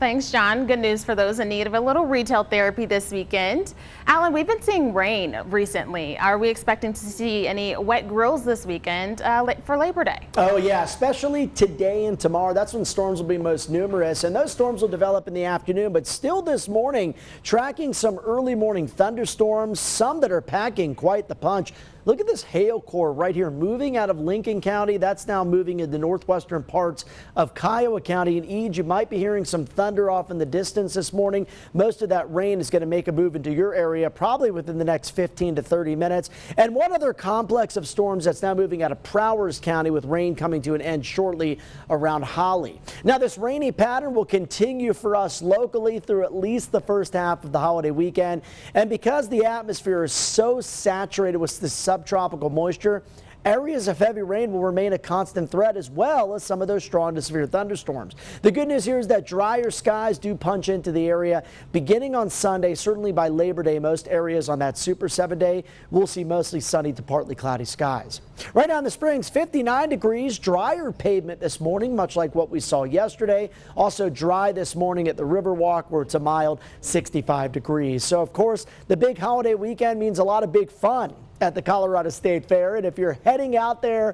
Thanks, John. Good news for those in need of a little retail therapy this weekend. Alan, we've been seeing rain recently. Are we expecting to see any wet grills this weekend for Labor Day? Oh yeah, especially today and tomorrow. That's when storms will be most numerous, and those storms will develop in the afternoon. But still this morning, tracking some early morning thunderstorms, some that are packing quite the punch. Look at this hail core right here moving out of Lincoln County. That's now moving in the northwestern parts of KOAA County and Eads. You might be hearing some thunder off in the distance this morning. Most of that rain is going to make a move into your area probably within the next 15 to 30 minutes. And one other complex of storms that's now moving out of Prowers County with rain coming to an end shortly around Holly. Now this rainy pattern will continue for us locally through at least the first half of the holiday weekend. And because the atmosphere is so saturated with this subtropical moisture, areas of heavy rain will remain a constant threat, as well as some of those strong to severe thunderstorms. The good news here is that drier skies do punch into the area beginning on Sunday. Certainly by Labor Day, most areas on that Super 7 day will see mostly sunny to partly cloudy skies. Right now in the Springs, 59 degrees, drier pavement this morning, much like what we saw yesterday. Also dry this morning at the Riverwalk, where it's a mild 65 degrees. So of course, the big holiday weekend means a lot of big fun at the Colorado State Fair. And if you're heading out there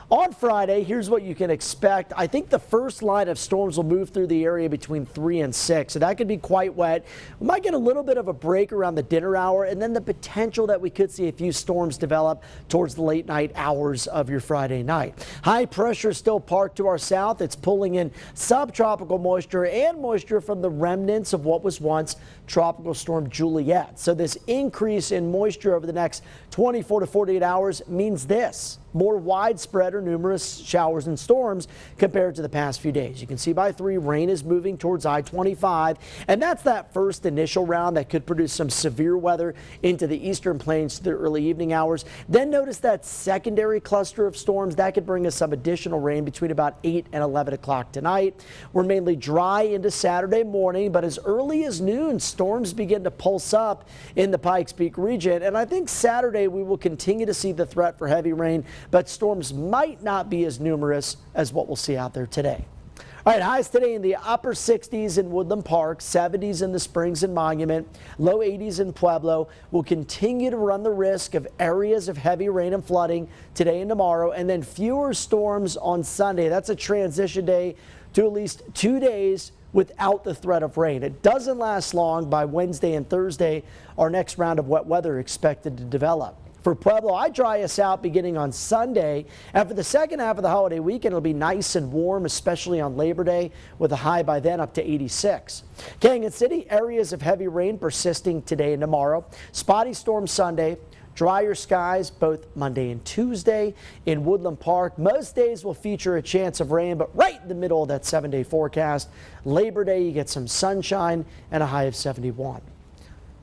on Friday, here's what you can expect. I think the first line of storms will move through the area between 3 and 6, so that could be quite wet. We might get a little bit of a break around the dinner hour, and then the potential that we could see a few storms develop towards the late night hours of your Friday night. High pressure still parked to our south. It's pulling in subtropical moisture and moisture from the remnants of what was once Tropical Storm Juliette. So this increase in moisture over the next 24 to 48 hours means this: more widespread or numerous showers and storms compared to the past few days. You can see by 3, rain is moving towards I-25, and that's that first initial round that could produce some severe weather into the eastern plains to the early evening hours. Then notice that secondary cluster of storms that could bring us some additional rain between about 8 and 11 o'clock tonight. We're mainly dry into Saturday morning, but as early as noon, storms begin to pulse up in the Pikes Peak region, and I think Saturday we will continue to see the threat for heavy rain, but storms might not be as numerous as what we'll see out there today. All right, highs today in the upper 60s in Woodland Park, 70s in the Springs and Monument, low 80s in Pueblo. We'll continue to run the risk of areas of heavy rain and flooding today and tomorrow, and then fewer storms on Sunday. That's a transition day to at least 2 days without the threat of rain. It doesn't last long. By Wednesday and Thursday, our next round of wet weather expected to develop. For Pueblo, I dry us out beginning on Sunday, and for the second half of the holiday weekend, it'll be nice and warm, especially on Labor Day, with a high by then up to 86. Canyon City, areas of heavy rain persisting today and tomorrow. Spotty storm Sunday. Drier skies both Monday and Tuesday. In Woodland Park, most days will feature a chance of rain, but right in the middle of that 7-day forecast. Labor Day, you get some sunshine and a high of 71.